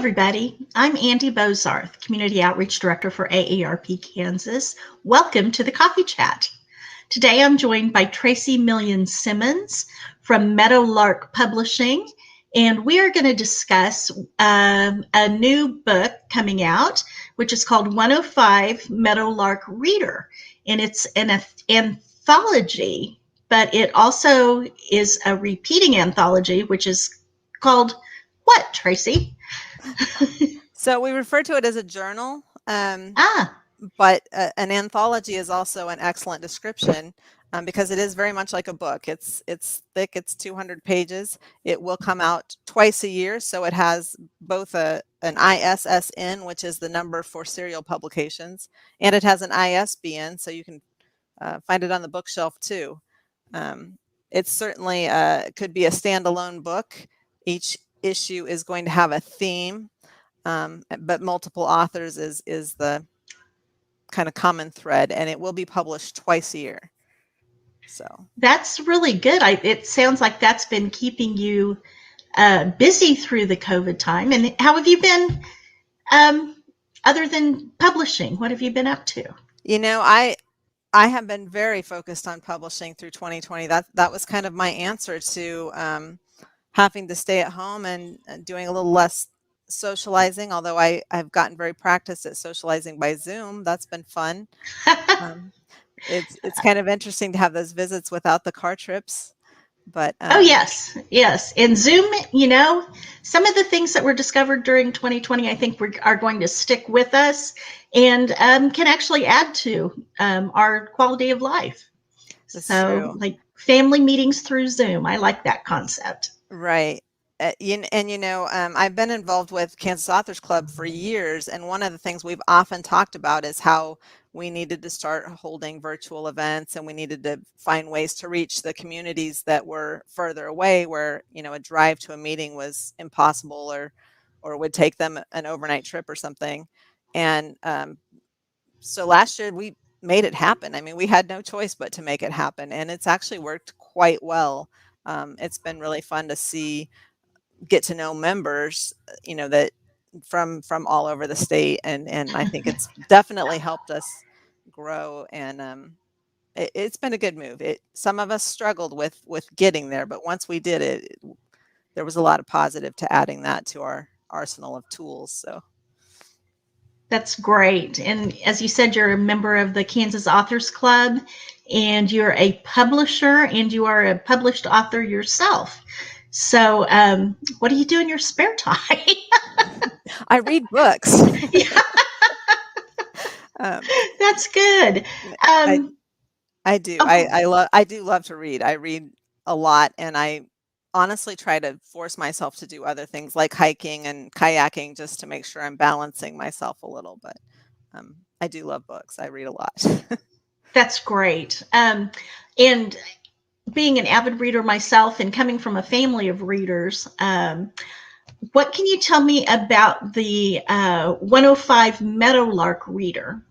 everybody. I'm Andy Bozarth, Community Outreach Director for AARP Kansas. Welcome to the Coffee Chat. Today I'm joined by Tracy Million Simmons from Meadowlark Publishing, and we are going to discuss a new book coming out, which is called 105 Meadowlark Reader. And it's an anthology, but it also is a repeating anthology, which is called what, Tracy? So we refer to it as a journal, Ah, but an anthology is also an excellent description because it is very much like a book. It's thick, it's 200 pages. It will come out twice a year, so it has both an ISSN, which is the number for serial publications, and it has an ISBN, so you can find it on the bookshelf too. It certainly could be a standalone book. Each issue is going to have a theme. But multiple authors is the kind of common thread, and it will be published twice a year. So that's really good. It sounds like that's been keeping you busy through the COVID time. And how have you been, other than publishing? What have you been up to? I have been very focused on publishing through 2020. That was kind of my answer to having to stay at home and doing a little less socializing, although I've gotten very practiced at socializing by Zoom. That's been fun. It's kind of interesting to have those visits without the car trips. But oh, yes. And Zoom, some of the things that were discovered during 2020, I think are going to stick with us and can actually add to our quality of life. That's so true. Like family meetings through Zoom. I like that concept. Right. I've been involved with Kansas Authors Club for years, and one of the things we've often talked about is how we needed to start holding virtual events, and we needed to find ways to reach the communities that were further away, where a drive to a meeting was impossible, or would take them an overnight trip or something. And so last year we made it happen. I mean, we had no choice but to make it happen, and it's actually worked quite well. It's been really fun to get to know members, that from all over the state, and I think it's definitely helped us grow, and it's been a good move. Some of us struggled with getting there, but once we did it, there was a lot of positive to adding that to our arsenal of tools. So That's great. And as you said, you're a member of the Kansas Authors Club, and you're a publisher, and you are a published author yourself. So what do you do in your spare time? I read books. That's good. I do. I do love to read. I read a lot, and I honestly try to force myself to do other things like hiking and kayaking just to make sure I'm balancing myself a little. But I do love books. I read a lot. That's great. And being an avid reader myself and coming from a family of readers, what can you tell me about the 105 Meadowlark Reader?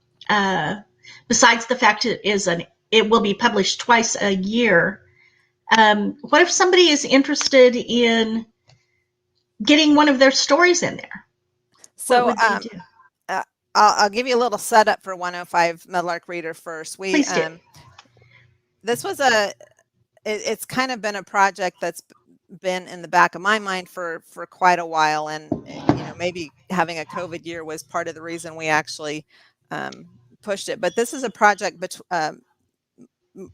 Besides the fact it will be published twice a year, what if somebody is interested in getting one of their stories in there? So what would they do? I'll give you a little setup for 105 Meadowlark Reader first. Please do. This was it's kind of been a project that's been in the back of my mind for quite a while, and maybe having a COVID year was part of the reason we actually pushed it. But this is a project between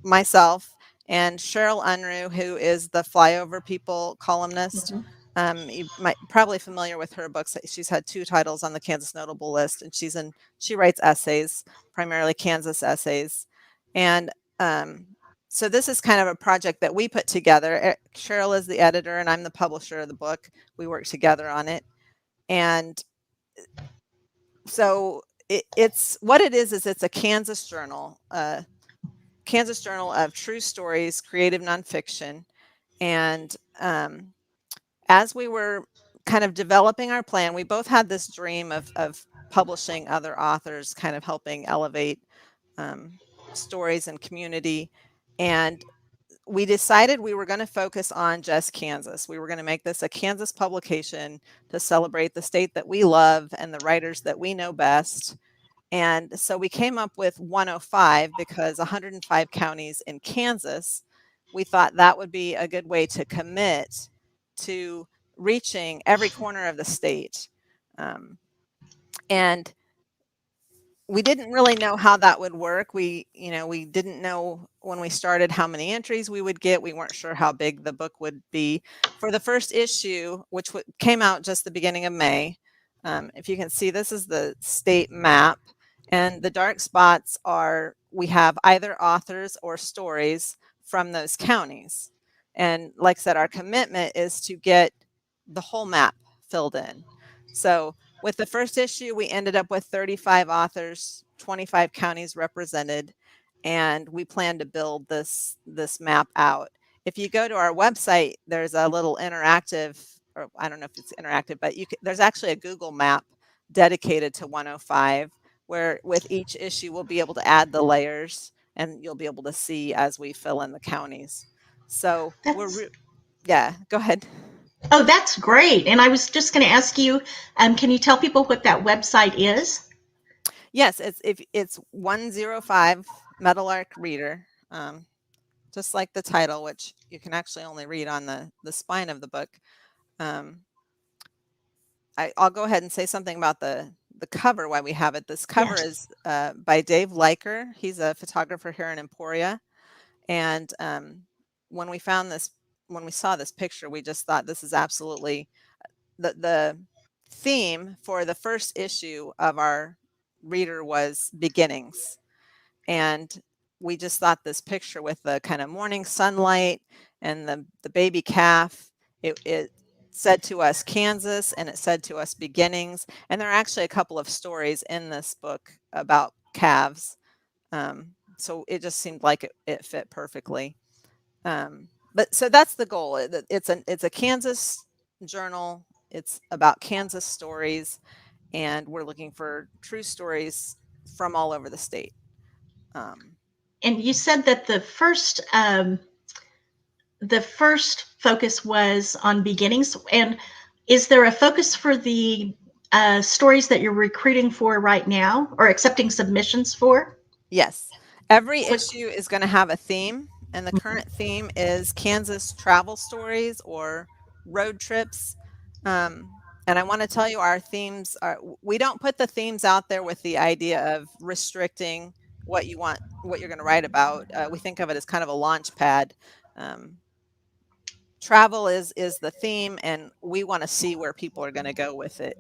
myself and Cheryl Unruh, who is the Flyover People columnist. You might probably familiar with her books. She's had 2 titles on the Kansas Notable list, and she writes essays, primarily Kansas essays. And so this is kind of a project that we put together. Cheryl is the editor, and I'm the publisher of the book. We work together on it. And so it's what it is it's a Kansas journal of true stories, creative nonfiction. And as we were kind of developing our plan, we both had this dream of publishing other authors, kind of helping elevate stories and community. And we decided we were going to focus on just Kansas. We were going to make this a Kansas publication to celebrate the state that we love and the writers that we know best. And so we came up with 105 because 105 counties in Kansas, we thought that would be a good way to commit to reaching every corner of the state. And we didn't really know how that would work. We didn't know when we started how many entries we would get. We weren't sure how big the book would be. For the first issue, which came out just the beginning of May, if you can see, this is the state map, and the dark spots are, we have either authors or stories from those counties. And like I said, our commitment is to get the whole map filled in. So with the first issue, we ended up with 35 authors, 25 counties represented, and we plan to build this map out. If you go to our website, there's a little interactive, or I don't know if it's interactive, but there's actually a Google map dedicated to 105, where with each issue we'll be able to add the layers, and you'll be able to see as we fill in the counties. So That's yeah, go ahead. Oh, that's great. And I was just going to ask you, can you tell people what that website is? Yes, it's 105 Meadowlark Reader, just like the title, which you can actually only read on the spine of the book. I'll go ahead and say something about the cover, why we have it. This cover Yes. is by Dave Leiker. He's a photographer here in Emporia. And when we saw this picture, we just thought this is absolutely the theme for the first issue of our reader was beginnings. And we just thought this picture with the kind of morning sunlight and the baby calf, it said to us Kansas, and it said to us beginnings. And there are actually a couple of stories in this book about calves. So it just seemed like it fit perfectly. But so that's the goal. It's a Kansas journal. It's about Kansas stories, and we're looking for true stories from all over the state. And you said that the first focus was on beginnings. And is there a focus for the stories that you're recruiting for right now or accepting submissions for? Yes, every What? issue is going to have a theme, and the current theme is Kansas travel stories or road trips. And I want to tell you, our themes are, we don't put the themes out there with the idea of restricting what you want, what you're going to write about. We think of it as kind of a launch pad. Travel is the theme, and we want to see where people are going to go with it.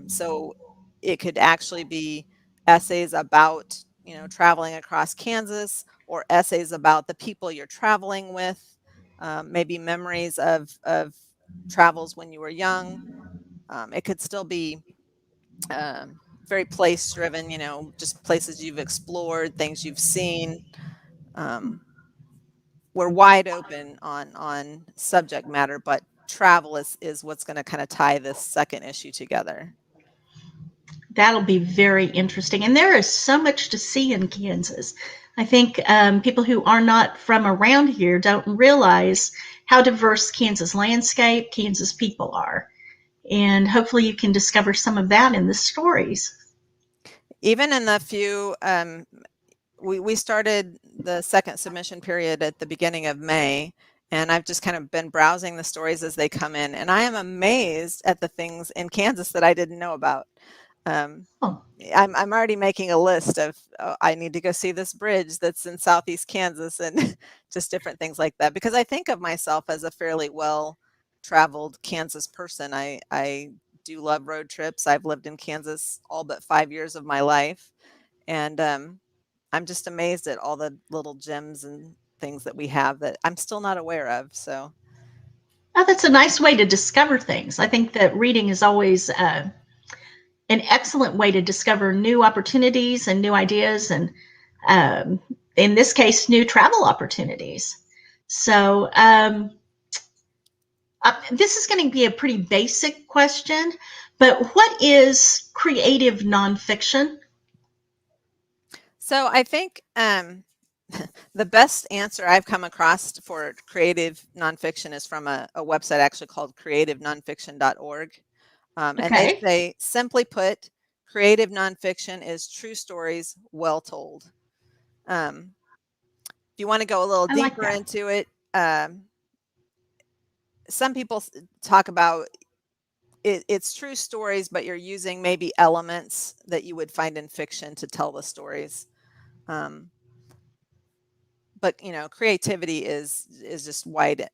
So it could actually be essays about, traveling across Kansas, or essays about the people you're traveling with, maybe memories of travels when you were young. It could still be very place driven, just places you've explored, things you've seen. We're wide open on subject matter, but travel is what's going to kind of tie this second issue together. That'll be very interesting. And there is so much to see in Kansas. I think people who are not from around here don't realize how diverse Kansas landscape, Kansas people are. And hopefully you can discover some of that in the stories. Even in the few, we started the second submission period at the beginning of May, and I've just kind of been browsing the stories as they come in, and I am amazed at the things in Kansas that I didn't know about. Oh, I'm already making a list of, I need to go see this bridge that's in Southeast Kansas, and just different things like that, because I think of myself as a fairly well traveled Kansas person. I do love road trips. I've lived in Kansas all but 5 years of my life, and I'm just amazed at all the little gems and things that we have that I'm still not aware of. So oh, that's a nice way to discover things. I think that reading is always an excellent way to discover new opportunities and new ideas, and in this case, new travel opportunities. So this is going to be a pretty basic question, but what is creative nonfiction? I think The best answer I've come across for creative nonfiction is from a website actually called creativenonfiction.org. And they Okay. say, simply put, creative nonfiction is true stories well told. If you want to go a little I like deeper that. into it, some people talk about it's true stories, but you're using maybe elements that you would find in fiction to tell the stories. But creativity is just wide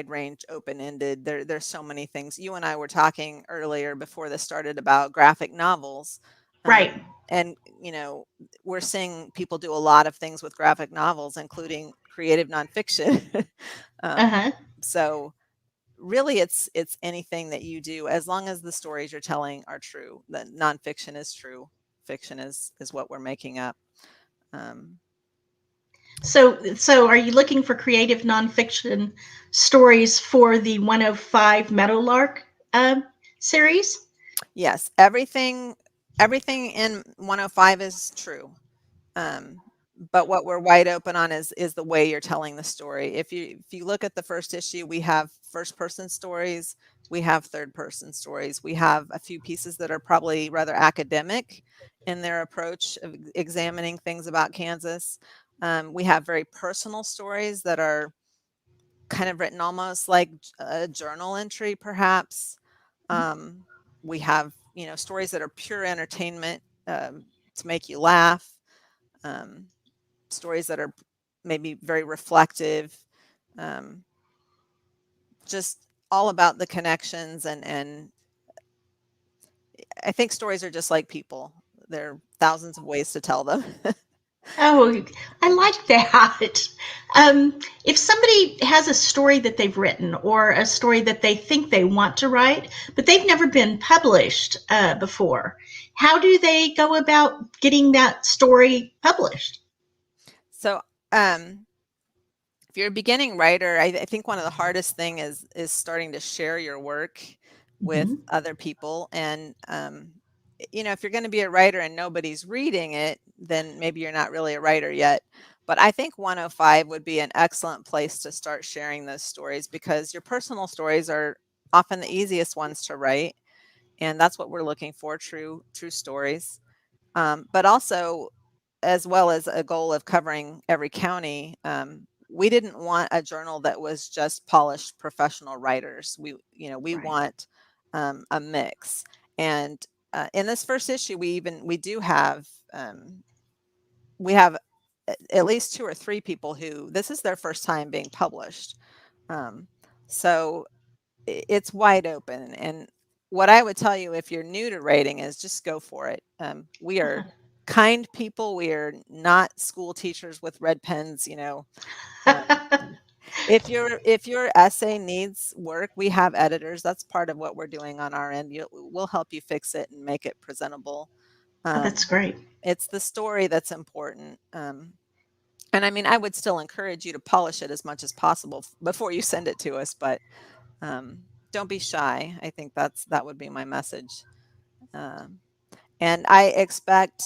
range, open ended. There's so many things. You and I were talking earlier before this started about graphic novels, Right. and we're seeing people do a lot of things with graphic novels, including creative nonfiction. um, Uh-huh. so really, it's anything that you do as long as the stories you're telling are true. The nonfiction is true. Fiction is what we're making up. Um, So are you looking for creative nonfiction stories for the 105 Meadowlark series? yes, everything in 105 is true. Um, but what we're wide open on is the way you're telling the story. If you look at the first issue, we have first person stories, we have third person stories, we have a few pieces that are probably rather academic in their approach of examining things about Kansas. We have very personal stories that are kind of written almost like a journal entry, perhaps. Um, we have stories that are pure entertainment, to make you laugh. Um, Stories that are maybe very reflective, um, just all about the connections. And I think stories are just like people. There are thousands of ways to tell them. Oh, I like that. If somebody has a story that they've written or a story that they think they want to write, but they've never been published before, how do they go about getting that story published? So, if you're a beginning writer, I think one of the hardest thing is starting to share your work with Mhm. other people. And if you're going to be a writer and nobody's reading it, then maybe you're not really a writer yet. But I think 105 would be an excellent place to start sharing those stories, because your personal stories are often the easiest ones to write, and that's what we're looking for, true stories. But also, as well as a goal of covering every county, we didn't want a journal that was just polished professional writers. We Right. want a mix. And in this first issue, we do have we have at least two or three people who this is their first time being published. Um, so it's wide open. And what I would tell you if you're new to writing is just go for it. We are kind people. We are not school teachers with red pens. Um, if your essay needs work, we have editors. That's part of what we're doing on our end. We'll help you fix it and make it presentable. Oh, that's Um, great. it's the story that's important. And I mean, I would still encourage you to polish it as much as possible before you send it to us, but um, don't be shy. I think that would be my message. Um, and I expect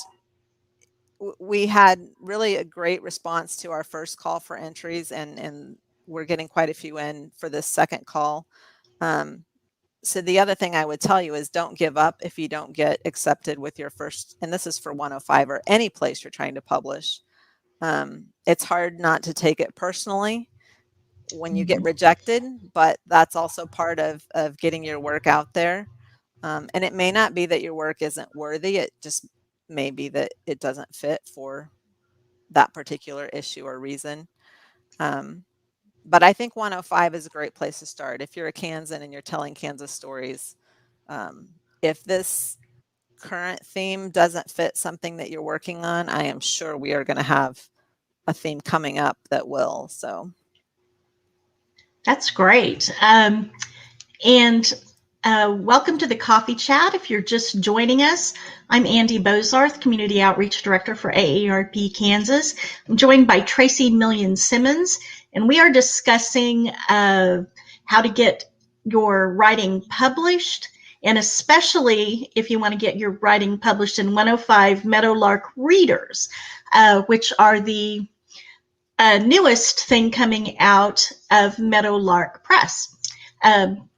we had really a great response to our first call for entries, and we're getting quite a few in for this second call. Um, so the other thing I would tell you is don't give up if you don't get accepted with your first, and this is for 105 or any place you're trying to publish. It's hard not to take it personally when you get Mhm. rejected, but that's also part of getting your work out there. And it may not be that your work isn't worthy. It just may be that it doesn't fit for that particular issue or reason. Um, but I think 105 is a great place to start. If you're a Kansan and you're telling Kansas stories, if this current theme doesn't fit something that you're working on, I am sure we are going to have a theme coming up that will. So That's great. And welcome to the Coffee Chat. If you're just joining us, I'm Andy Bozarth, Community Outreach Director for AARP Kansas. I'm joined by Tracy Million Simmons, and we are discussing how to get your writing published, and especially if you want to get your writing published in 105 Meadowlark Readers, which are the newest thing coming out of Meadowlark Press.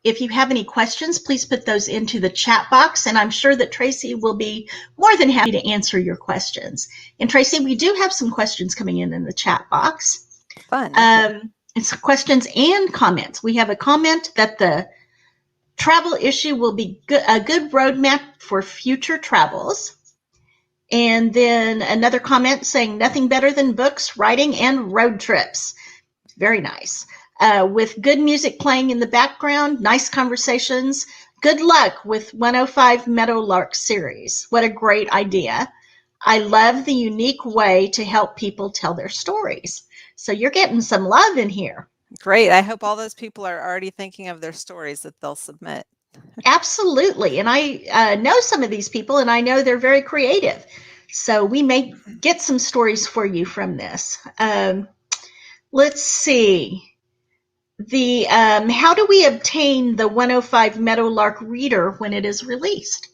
If you have any questions, please put those into the chat box, and I'm sure that Tracy will be more than happy to answer your questions. And Tracy, we do have some questions coming in the chat box. Fun. Okay. It's questions and comments. We have a comment that the travel issue will be a good roadmap for future travels. And then another comment saying nothing better than books, writing, and road trips. Very nice. With good music playing in the background, nice conversations. Good luck with 105 Meadowlark series. What a great idea. I love the unique way to help people tell their stories. So you're getting some love in here. Great. I hope all those people are already thinking of their stories that they'll submit. Absolutely. And I know some of these people, and I know they're very creative. So we may get some stories for you from this. Let's see. How do we obtain the 105 Meadowlark Reader when it is released?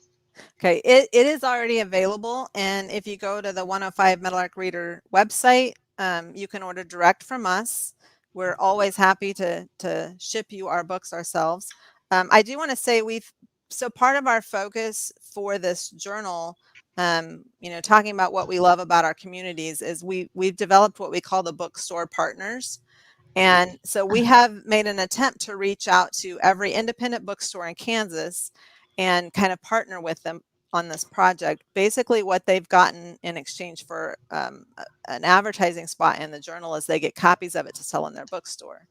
Okay, it is already available, and if you go to the 105 Meadowlark Reader website, you can order direct from us. We're always happy to ship you our books ourselves. I do want to say so part of our focus for this journal, talking about what we love about our communities, is we've developed what we call the bookstore partners. And so we have made an attempt to reach out to every independent bookstore in Kansas and kind of partner with them on this project. Basically, what they've gotten in exchange for an advertising spot in the journal is they get copies of it to sell in their bookstore.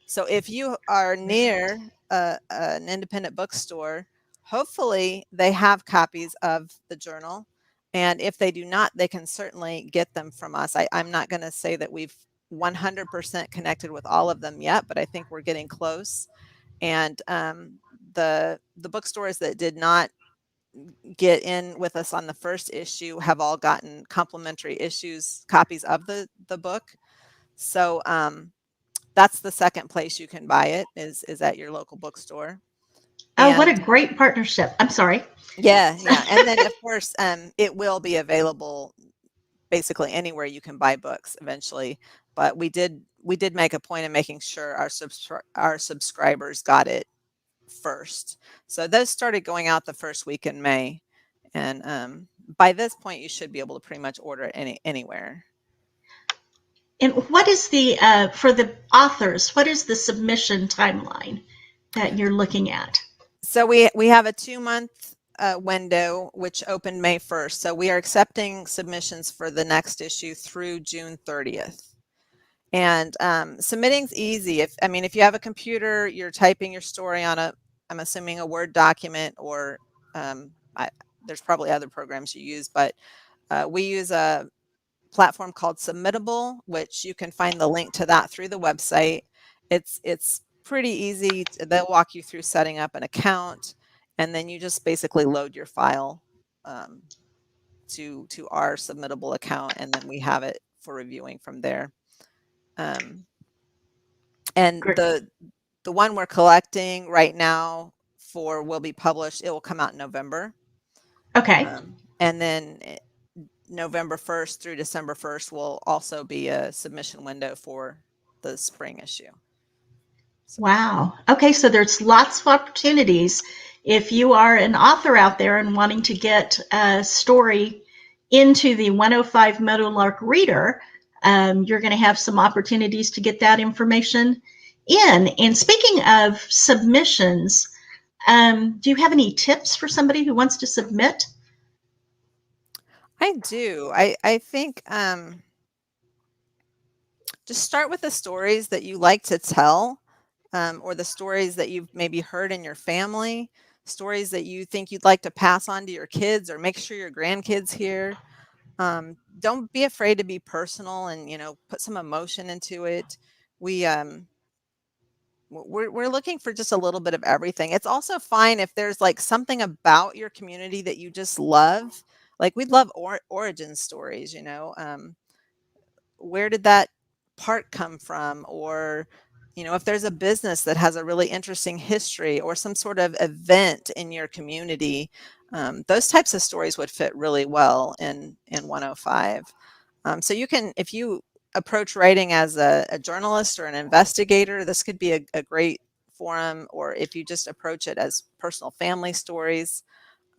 So if you are near an independent bookstore, hopefully they have copies of the journal. And if they do not, they can certainly get them from us. I'm not going to say that we've 100% connected with all of them yet, but I think we're getting close. And the bookstores that did not get in with us on the first issue have all gotten complimentary copies of the book. So that's the second place you can buy it is at your local bookstore. Oh, what a great partnership. I'm sorry. Yeah. And then, of course, it will be available basically anywhere you can buy books eventually. But we did make a point of making sure our subscribers got it first. So those started going out the first week in May. And by this point, you should be able to pretty much order it anywhere. And what is for the authors, what is the submission timeline that you're looking at? So we have a 2-month window, which opened May 1st. So we are accepting submissions for the next issue through June 30th. And submitting's easy. If you have a computer, you're typing your story on I'm assuming a Word document, or there's probably other programs you use, but we use a platform called Submittable, which you can find the link to that through the website. It's pretty easy. They'll walk you through setting up an account, and then you just basically load your file to our Submittable account, and then we have it for reviewing from there. And the one we're collecting right now will be published. It will come out in November. Okay. And then November 1st through December 1st will also be a submission window for the spring issue. So. Wow. Okay, so there's lots of opportunities. If you are an author out there and wanting to get a story into the 105 Meadowlark Reader, you're going to have some opportunities to get that information in. And speaking of submissions, do you have any tips for somebody who wants to submit? I do. I think just start with the stories that you like to tell, or the stories that you've maybe heard in your family, stories that you think you'd like to pass on to your kids or make sure your grandkids hear. Don't be afraid to be personal and, put some emotion into it. We're looking for just a little bit of everything. It's also fine if there's like something about your community that you just love. Like we'd love origin stories, where did that part come from? Or, if there's a business that has a really interesting history or some sort of event in your community, those types of stories would fit really well in 105. So you can, if you approach writing as a journalist or an investigator, this could be a great forum. Or if you just approach it as personal family stories,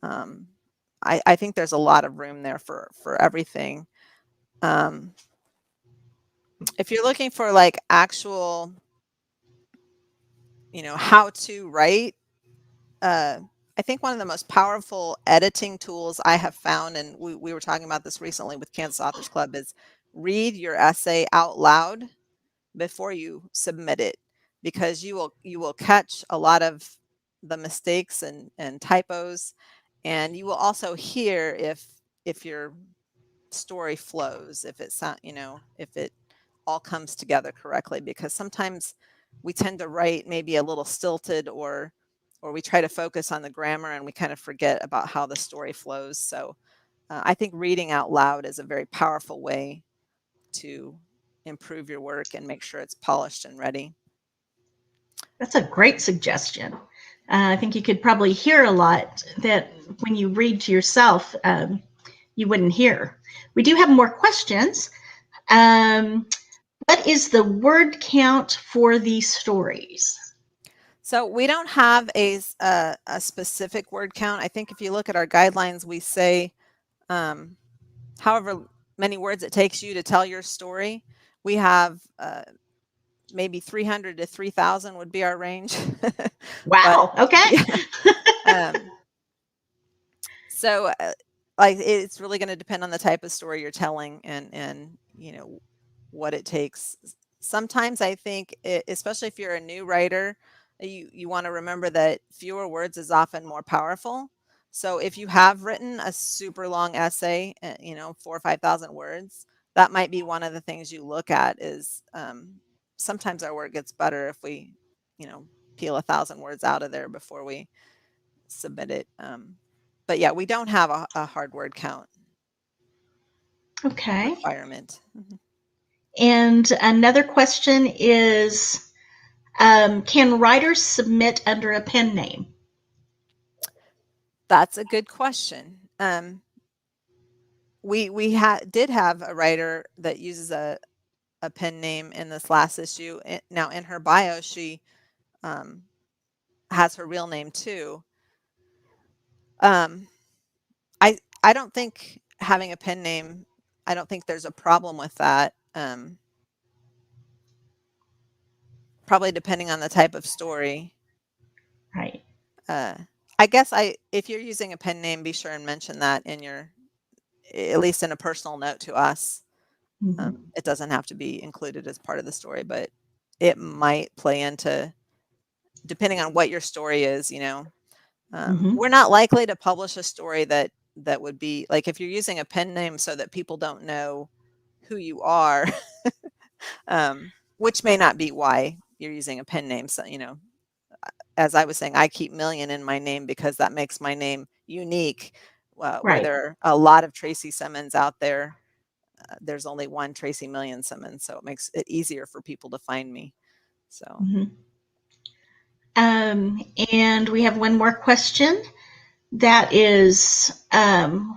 I think there's a lot of room there for everything. If you're looking for like actual, how to write, I think one of the most powerful editing tools I have found, and we were talking about this recently with Kansas Authors Club, is read your essay out loud before you submit it, because you will catch a lot of the mistakes and typos, and you will also hear if your story flows, if it sound, if it all comes together correctly, because sometimes we tend to write maybe a little stilted, or we try to focus on the grammar and we kind of forget about how the story flows. So I think reading out loud is a very powerful way to improve your work and make sure it's polished and ready. That's a great suggestion. I think you could probably hear a lot that when you read to yourself, you wouldn't hear. We do have more questions. What is the word count for these stories? So we don't have a specific word count. I think if you look at our guidelines, we say however many words it takes you to tell your story. We have maybe 300 to 3,000 would be our range. Wow. But, okay. Yeah. So like it's really going to depend on the type of story you're telling and what it takes. Sometimes I think, especially if you're a new writer, you want to remember that fewer words is often more powerful. So if you have written a super long essay, 4,000 or 5,000 words, that might be one of the things you look at. Is sometimes our work gets better if we, peel 1,000 words out of there before we submit it. But yeah, we don't have a hard word count Okay. requirement. And another question is, can writers submit under a pen name? That's a good question. We did have a writer that uses a pen name in this last issue. Now in her bio, she has her real name too. I don't think having a pen name, I don't think there's a problem with that. Probably depending on the type of story. Right. I guess if you're using a pen name, be sure and mention that in your, at least in a personal note to us. Mm-hmm. It doesn't have to be included as part of the story, but it might play into, depending on what your story is. Mm-hmm. We're not likely to publish a story that would be like, if you're using a pen name so that people don't know who you are, which may not be why you're using a pen name. So, as I was saying, I keep Million in my name because that makes my name unique. Where Right. there are a lot of Tracy Simmons out there, there's only one Tracy Million Simmons, so it makes it easier for people to find me. So, Mm-hmm. And we have one more question. That is,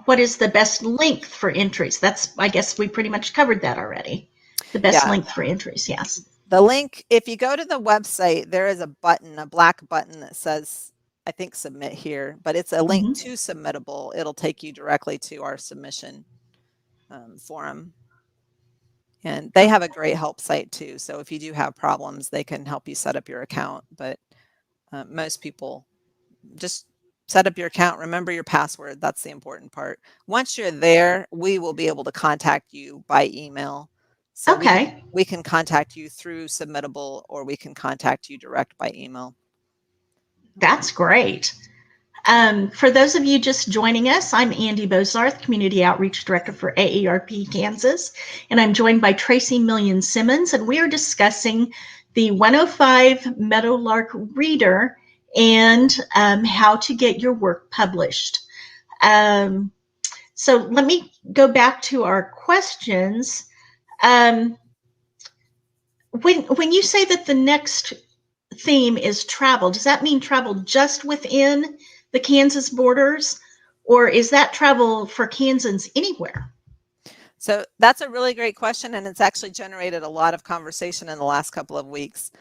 what is the best length for entries? I guess we pretty much covered that already. The best length for entries, yes. The link, if you go to the website, there is a button, a black button that says, I think, submit here, but it's a link to Submittable. It'll take you directly to our submission forum. And they have a great help site too. So if you do have problems, they can help you set up your account. But most people just set up your account, remember your password. That's the important part. Once you're there, we will be able to contact you by email. So we can contact you through Submittable, or we can contact you direct by email. That's great. For those of you just joining us, I'm Andy Bozarth, Community Outreach Director for AARP Kansas, and I'm joined by Tracy Million Simmons, and we are discussing the 105 Meadowlark Reader and how to get your work published. So let me go back to our questions. When you say that the next theme is travel, does that mean travel just within the Kansas borders, or is that travel for Kansans anywhere? So that's a really great question, and it's actually generated a lot of conversation in the last couple of weeks.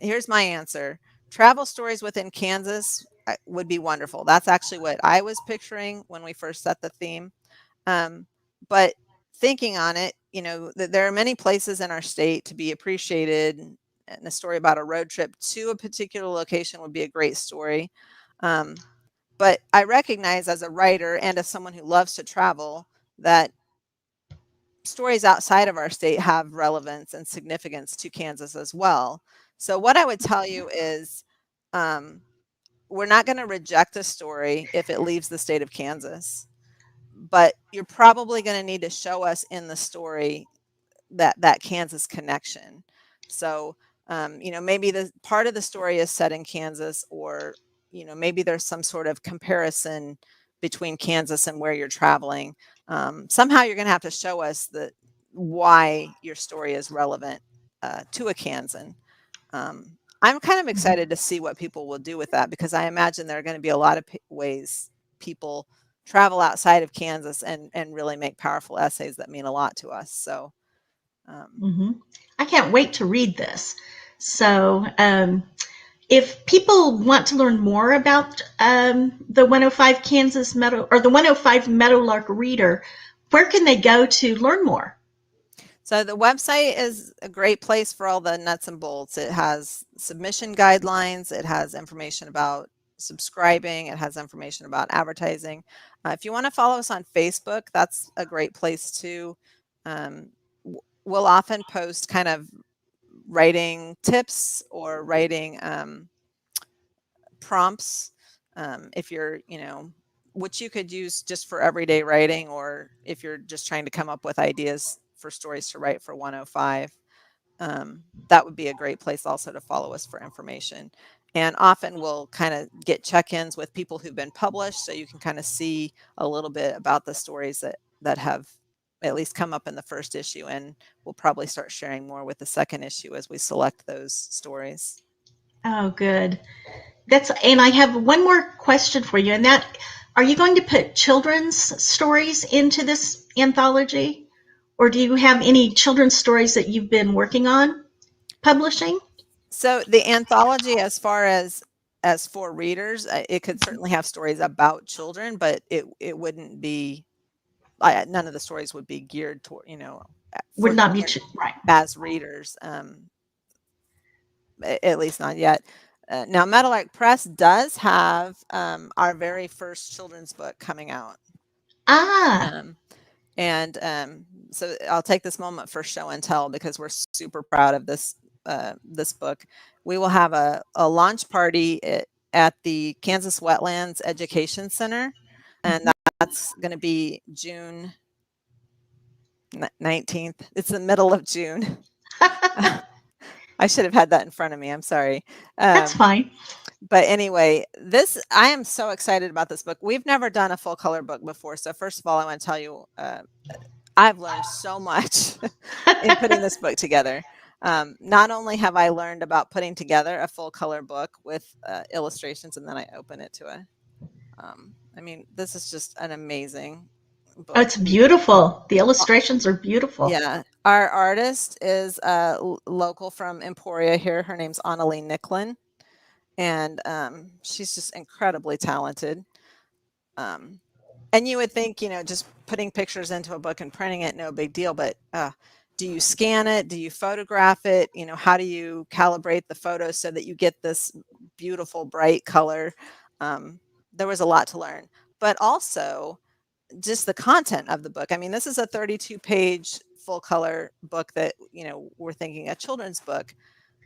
Here's my answer. Travel stories within Kansas would be wonderful. That's actually what I was picturing when we first set the theme. But thinking on it, there are many places in our state to be appreciated, and a story about a road trip to a particular location would be a great story. But I recognize as a writer and as someone who loves to travel that stories outside of our state have relevance and significance to Kansas as well. So what I would tell you is we're not going to reject a story if it leaves the state of Kansas, but you're probably going to need to show us in the story that Kansas connection. So, maybe the part of the story is set in Kansas, or, maybe there's some sort of comparison between Kansas and where you're traveling. Somehow you're going to have to show us why your story is relevant to a Kansan. I'm kind of excited to see what people will do with that, because I imagine there are going to be a lot of ways people travel outside of Kansas and really make powerful essays that mean a lot to us. So I can't wait to read this. So if people want to learn more about the 105 Kansas Meadow, or the 105 Meadowlark Reader, where can they go to learn more? So the website is a great place for all the nuts and bolts. It has submission guidelines. It has information about subscribing. It has information about advertising. If you want to follow us on Facebook, that's a great place too. We'll often post kind of writing tips or writing prompts, if you're, which you could use just for everyday writing, or if you're just trying to come up with ideas for stories to write for 105. That would be a great place also to follow us for information. And often we'll kind of get check-ins with people who've been published, so you can kind of see a little bit about the stories that have at least come up in the first issue, and we'll probably start sharing more with the second issue as we select those stories. Oh, good. And I have one more question for you, and that, are you going to put children's stories into this anthology? Or do you have any children's stories that you've been working on publishing? So the anthology, as far as for readers, it could certainly have stories about children, but it wouldn't be, none of the stories would be geared toward, Would for not be children right. as readers, at least not yet. Now, Meadowlark Press does have our very first children's book coming out. Ah, And so I'll take this moment for show and tell, because we're super proud of this book. We will have a launch party at the Kansas Wetlands Education Center, and that's going to be June 19th. It's the middle of June. I should have had that in front of me. I'm sorry. That's fine. But anyway, I am so excited about this book. We've never done a full color book before. So first of all, I want to tell you, I've learned so much in putting this book together. Not only have I learned about putting together a full color book with illustrations, and then I open it to this is just an amazing book. Oh, it's beautiful. The illustrations are beautiful. Yeah. Our artist is local from Emporia here. Her name's Annalie Nicklin, and she's just incredibly talented. And you would think, just putting pictures into a book and printing it, no big deal. But do you scan it? Do you photograph it? How do you calibrate the photos so that you get this beautiful, bright color? There was a lot to learn. But also just the content of the book. I mean, this is a 32-page full color book that, we're thinking a children's book.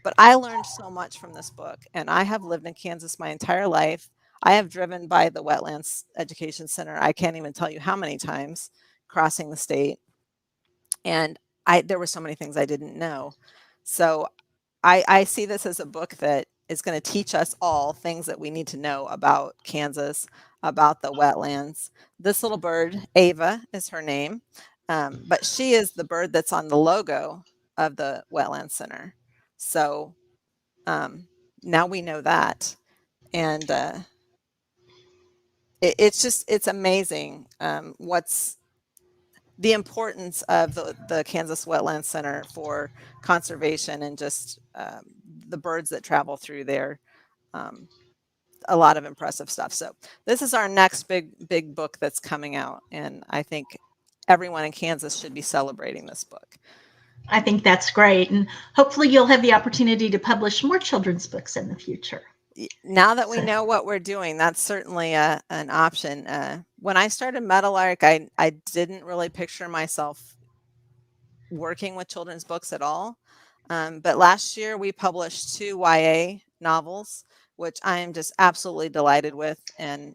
But I learned so much from this book, and I have lived in Kansas my entire life. I have driven by the Wetlands Education Center. I can't even tell you how many times crossing the state. And there were so many things I didn't know. So I see this as a book that is going to teach us all things that we need to know about Kansas, about the wetlands. This little bird, Ava, is her name, but she is the bird that's on the logo of the Wetland Center. So now we know that. And it's amazing the importance of the Kansas Wetland Center for conservation and just the birds that travel through there. Um, a lot of impressive stuff. So this is our next big book that's coming out, and I think everyone in Kansas should be celebrating this book. I think that's great, and hopefully you'll have the opportunity to publish more children's books in the future. Now that we know what we're doing, that's certainly an option. When I started Meadowlark, I didn't really picture myself working with children's books at all. But last year we published 2 YA novels, which I am just absolutely delighted with, and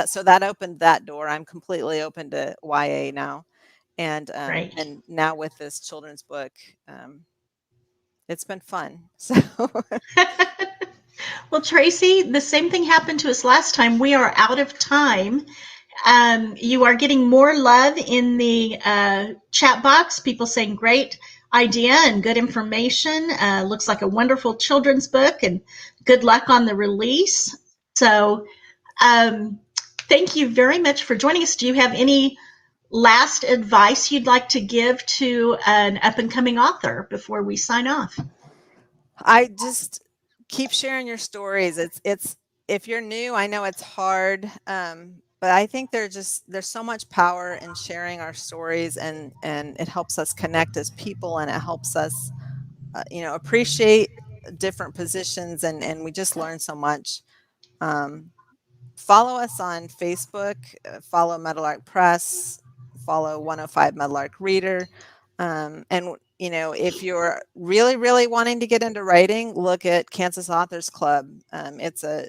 so that opened that door. I'm completely open to YA now, and now with this children's book, it's been fun. So. Well, Tracy, the same thing happened to us last time. We are out of time. You are getting more love in the chat box. People saying great idea and good information. Looks like a wonderful children's book, and good luck on the release. So thank you very much for joining us. Do you have any last advice you'd like to give to an up-and-coming author before we sign off? I just keep sharing your stories. It's if you're new, I know it's hard, but I think there's so much power in sharing our stories, and it helps us connect as people, and it helps us appreciate different positions, and we just learn so much. Follow us on Facebook, follow Meadowlark Press, follow 105 Meadowlark Reader, and if you're really wanting to get into writing, look at Kansas Authors Club. It's a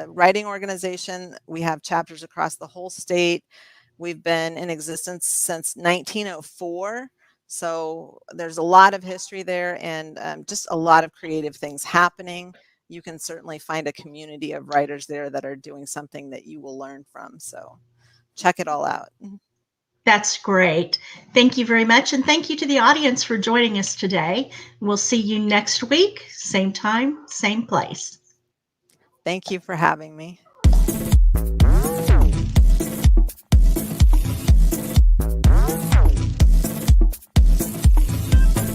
writing organization. We have chapters across the whole state. We've been in existence since 1904. So there's a lot of history there, and just a lot of creative things happening. You can certainly find a community of writers there that are doing something that you will learn from. So check it all out. That's great. Thank you very much. And thank you to the audience for joining us today. We'll see you next week, same time, same place. Thank you for having me.